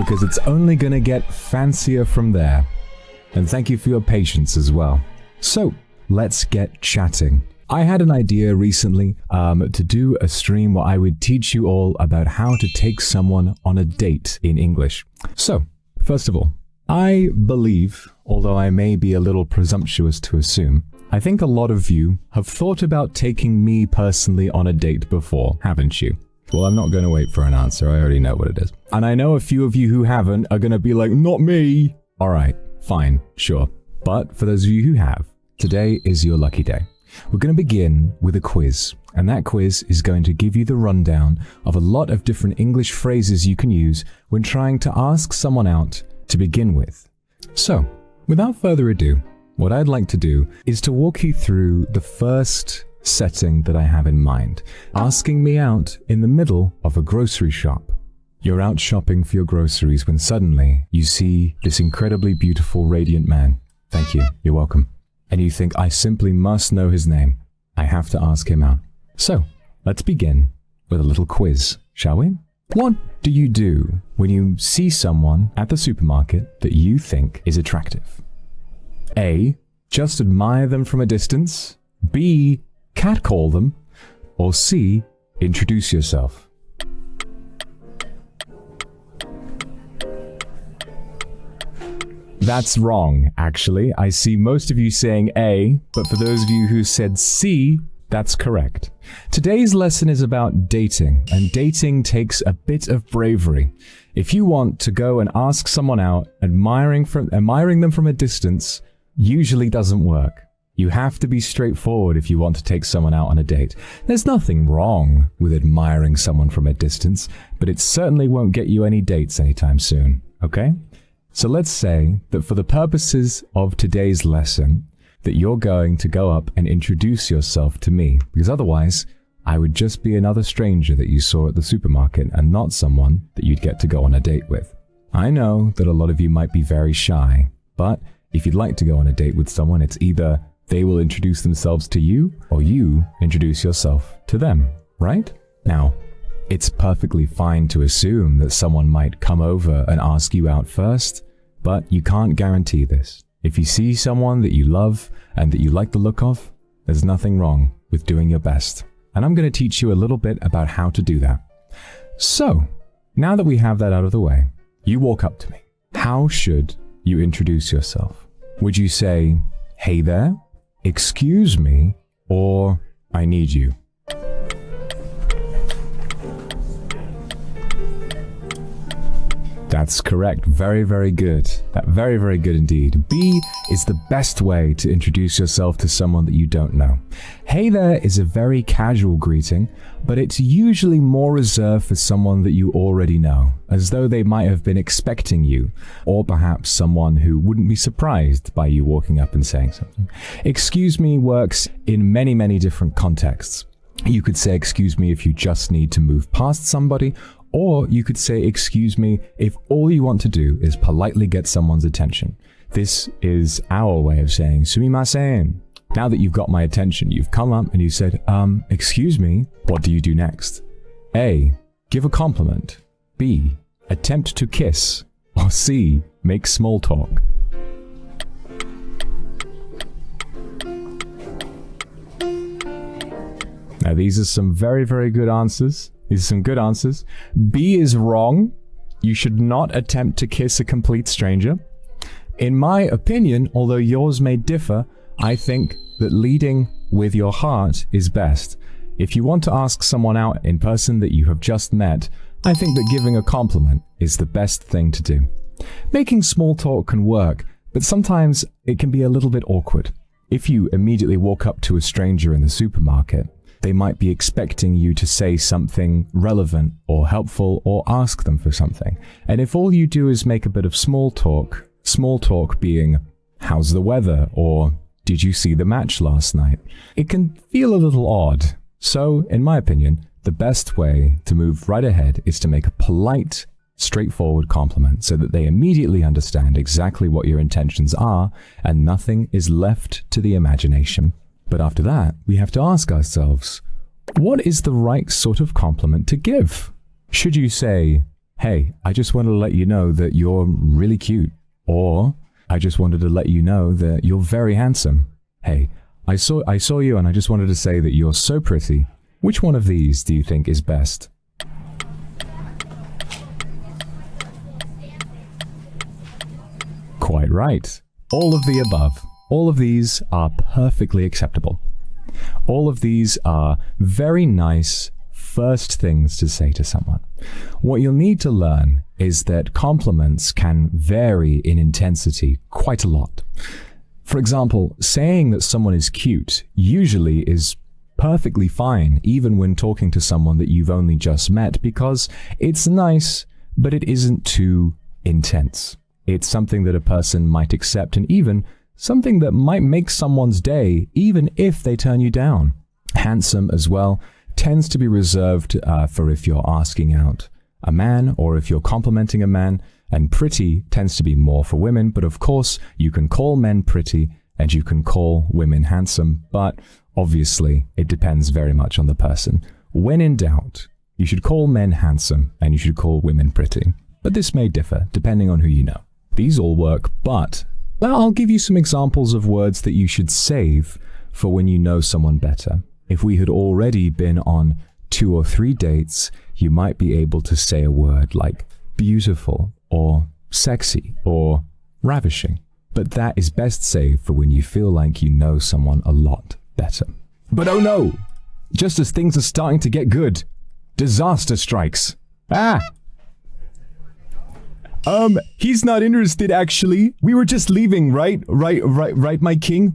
because it's only gonna get fancier from there. And thank you for your patience as well. So, let's get chatting. I had an idea recently to do a stream where I would teach you all about how to take someone on a date in English. So, first of all, I believe, although I may be a little presumptuous to assume, I think a lot of you have thought about taking me personally on a date before, haven't you? Well, I'm not going to wait for an answer. I already know what it is. And I know a few of you who haven't are going to be like, not me. All right, fine, sure. But for those of you who have, today is your lucky day. We're going to begin with a quiz. And that quiz is going to give you the rundown of a lot of different English phrases you can use when trying to ask someone out to begin with. So, without further ado, what I'd like to do is to walk you through the first setting that I have in mind, asking me out in the middle of a grocery shop. You're out shopping for your groceries when suddenly you see this incredibly beautiful, radiant man. Thank you, you're welcome. And you think, I simply must know his name. I have to ask him out. So, let's begin with a little quiz, shall we? What do you do when you see someone at the supermarket that you think is attractive? A. Just admire them from a distance. B. Catcall them. Or C. Introduce yourself. That's wrong, actually. I see most of you saying A, but for those of you who said C, that's correct. Today's lesson is about dating, and dating takes a bit of bravery. If you want to go and ask someone out, admiring them from a distance usually doesn't work. You have to be straightforward if you want to take someone out on a date. There's nothing wrong with admiring someone from a distance, but it certainly won't get you any dates anytime soon, okay? So let's say that for the purposes of today's lesson, that you're going to go up and introduce yourself to me, because otherwise, I would just be another stranger that you saw at the supermarket and not someone that you'd get to go on a date with. I know that a lot of you might be very shy, but if you'd like to go on a date with someone, it's either they will introduce themselves to you or you introduce yourself to them, right? Now, it's perfectly fine to assume that someone might come over and ask you out first, but you can't guarantee this. If you see someone that you love and that you like the look of, there's nothing wrong with doing your best. And I'm going to teach you a little bit about how to do that. So, now that we have that out of the way, you walk up to me. How should you introduce yourself? Would you say, hey there, excuse me, or I need you? That's correct. Very, very good. Very, very good indeed. B is the best way to introduce yourself to someone that you don't know. Hey there is a very casual greeting, but it's usually more reserved for someone that you already know, as though they might have been expecting you, or perhaps someone who wouldn't be surprised by you walking up and saying something. Excuse me works in many, many different contexts. You could say excuse me if you just need to move past somebody, or you could say excuse me if all you want to do is politely get someone's attention. This is our way of saying sumimasen. Now that you've got my attention, you've come up and you said, excuse me, what do you do next? A. Give a compliment. B. Attempt to kiss. Or C. Make small talk. Now these are some very, very good answers. These are some good answers. B is wrong. You should not attempt to kiss a complete stranger. In my opinion, although yours may differ, I think that leading with your heart is best. If you want to ask someone out in person that you have just met, I think that giving a compliment is the best thing to do. Making small talk can work, but sometimes it can be a little bit awkward. If you immediately walk up to a stranger in the supermarket, they might be expecting you to say something relevant or helpful or ask them for something. And if all you do is make a bit of small talk being, how's the weather? Or did you see the match last night? It can feel a little odd. So, in my opinion, the best way to move right ahead is to make a polite, straightforward compliment so that they immediately understand exactly what your intentions are and nothing is left to the imagination. But after that, we have to ask ourselves, what is the right sort of compliment to give? Should you say, hey, I just wanted to let you know that you're really cute. Or, I just wanted to let you know that you're very handsome. Hey, I saw you and I just wanted to say that you're so pretty. Which one of these do you think is best? Quite right. All of the above. All of these are perfectly acceptable. All of these are very nice first things to say to someone. What you'll need to learn is that compliments can vary in intensity quite a lot. For example, saying that someone is cute usually is perfectly fine even when talking to someone that you've only just met because it's nice, but it isn't too intense. It's something that a person might accept and even something that might make someone's day even if they turn you down. Handsome as well tends to be reserved for if you're asking out a man or if you're complimenting a man, and pretty tends to be more for women, but of course you can call men pretty and you can call women handsome, but obviously it depends very much on the person. When in doubt, you should call men handsome and you should call women pretty, but this may differ depending on who you know. These all work, but I'll give you some examples of words that you should save for when you know someone better. If we had already been on 2 or 3 dates, you might be able to say a word like beautiful or sexy or ravishing. But that is best saved for when you feel like you know someone a lot better. But oh no! Just as things are starting to get good, disaster strikes. He's not interested actually. We were just leaving, right, my king?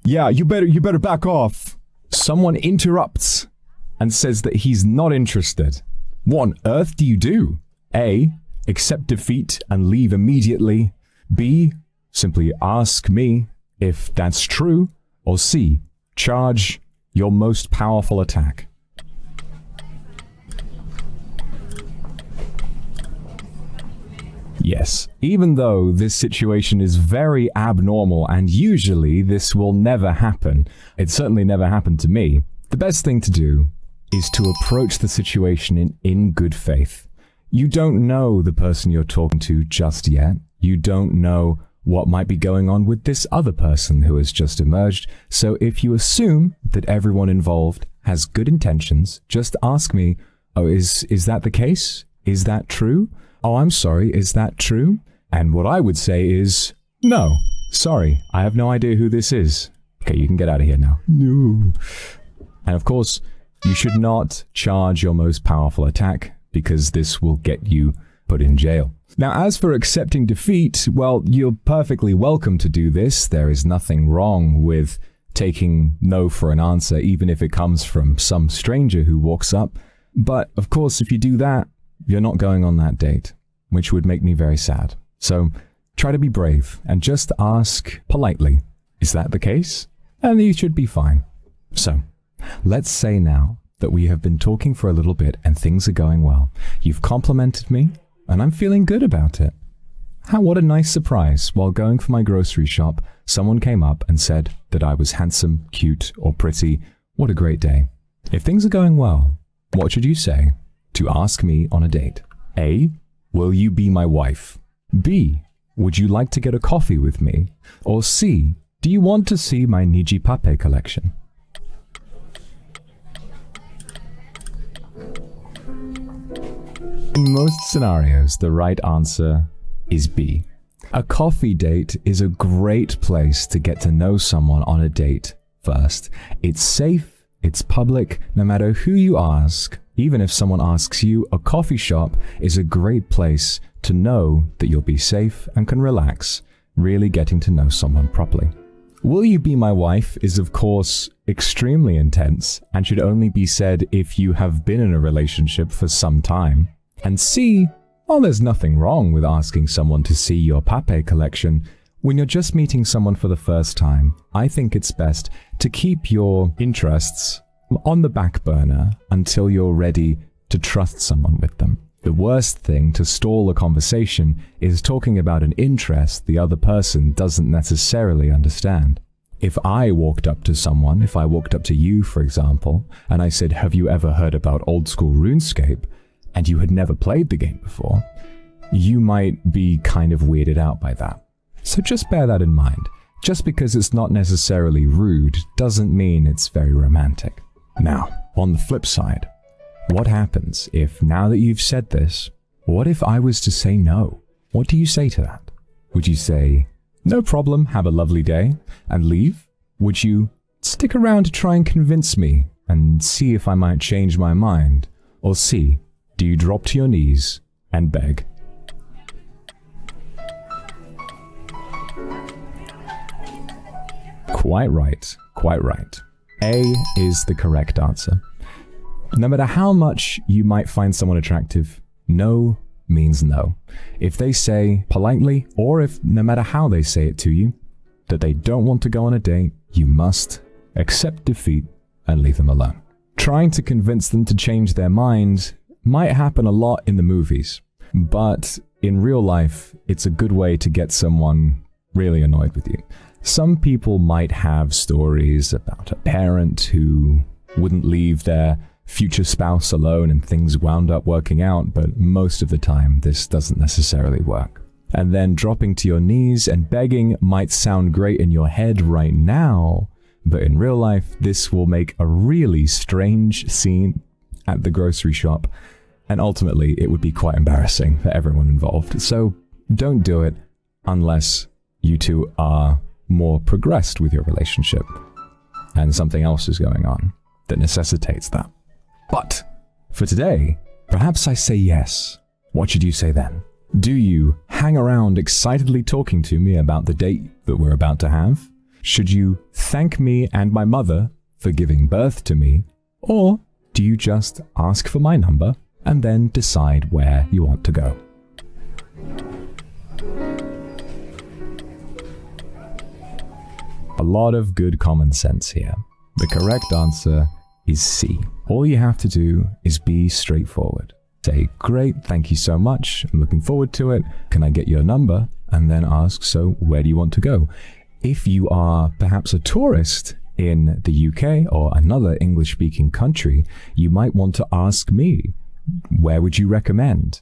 Yeah, you better back off. Someone interrupts and says that he's not interested. What on earth do you do? A, accept defeat and leave immediately. B, simply ask me if that's true. Or C, charge your most powerful attack. Yes, even though this situation is very abnormal and usually this will never happen, it certainly never happened to me, the best thing to do is to approach the situation in good faith. You don't know the person you're talking to just yet. You don't know what might be going on with this other person who has just emerged. So if you assume that everyone involved has good intentions, just ask me, oh, is that the case? Is that true? Oh, I'm sorry, is that true? And what I would say is, no, sorry, I have no idea who this is. Okay, you can get out of here now. No. And of course, you should not charge your most powerful attack because this will get you put in jail. Now, as for accepting defeat, well, you're perfectly welcome to do this. There is nothing wrong with taking no for an answer, even if it comes from some stranger who walks up. But of course, if you do that, you're not going on that date, which would make me very sad. So try to be brave and just ask politely, is that the case? And you should be fine. So let's say now that we have been talking for a little bit and things are going well. You've complimented me and I'm feeling good about it. What a nice surprise. While going for my grocery shop, someone came up and said that I was handsome, cute, or pretty. What a great day. If things are going well, what should you say to ask me on a date? A, will you be my wife? B, would you like to get a coffee with me? Or C, do you want to see my Niji Pape collection? In most scenarios, the right answer is B. A coffee date is a great place to get to know someone on a date first. It's safe, it's public, no matter who you ask. Even if someone asks you, a coffee shop is a great place to know that you'll be safe and can relax, really getting to know someone properly. Will you be my wife is of course extremely intense and should only be said if you have been in a relationship for some time. And C, well, there's nothing wrong with asking someone to see your Pape collection. When you're just meeting someone for the first time, I think it's best to keep your interests on the back burner until you're ready to trust someone with them. The worst thing to stall a conversation is talking about an interest the other person doesn't necessarily understand. If I walked up to someone, if I walked up to you, for example, and I said, have you ever heard about old school RuneScape? and you had never played the game before, you might be kind of weirded out by that. So just bear that in mind. Just because it's not necessarily rude doesn't mean it's very romantic. Now, on the flip side, what happens if, now that you've said this, what if I was to say no? What do you say to that? Would you say, no problem, have a lovely day, and leave? Would you stick around to try and convince me and see if I might change my mind? Or C, do you drop to your knees and beg? Quite right, quite right. A is the correct answer. No matter how much you might find someone attractive, no means no. If they say politely, or if no matter how they say it to you, that they don't want to go on a date, you must accept defeat and leave them alone. Trying to convince them to change their mind might happen a lot in the movies, but in real life, it's a good way to get someone really annoyed with you. Some people might have stories about a parent who wouldn't leave their future spouse alone and things wound up working out, but most of the time this doesn't necessarily work. And then dropping to your knees and begging might sound great in your head right now, but in real life this will make a really strange scene at the grocery shop, and ultimately it would be quite embarrassing for everyone involved. So don't do it unless you two are more progressed with your relationship and something else is going on that necessitates that. But for today, perhaps I say yes. What should you say then? Do you hang around excitedly talking to me about the date that we're about to have? Should you thank me and my mother for giving birth to me? Or do you just ask for my number and then decide where you want to go? A lot of good common sense here. The correct answer is C. All you have to do is be straightforward. Say, great, thank you so much, I'm looking forward to it, can I get your number? And then ask, so where do you want to go? If you are perhaps a tourist in the UK or another English-speaking country, you might want to ask me, where would you recommend?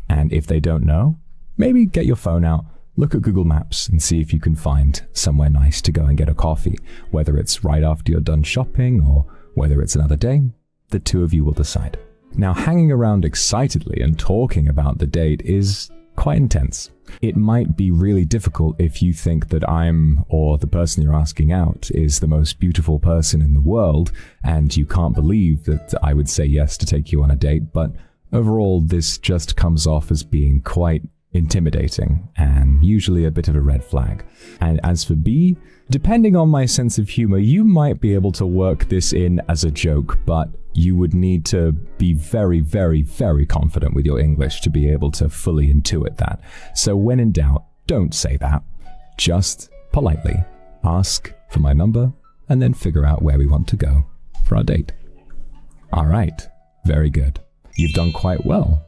And if they don't know, maybe get your phone out, look at Google Maps and see if you can find somewhere nice to go and get a coffee, whether it's right after you're done shopping or whether it's another day. The two of you will decide. Now, hanging around excitedly and talking about the date is quite intense. It might be really difficult if you think that I'm, or the person you're asking out, is the most beautiful person in the world and you can't believe that I would say yes to take you on a date, but overall this just comes off as being quite intimidating and usually a bit of a red flag. And as for B, depending on my sense of humor, you might be able to work this in as a joke, but you would need to be very, very, very confident with your English to be able to fully intuit that. So when in doubt, don't say that. Just politely ask for my number and then figure out where we want to go for our date. All right, very good. You've done quite well.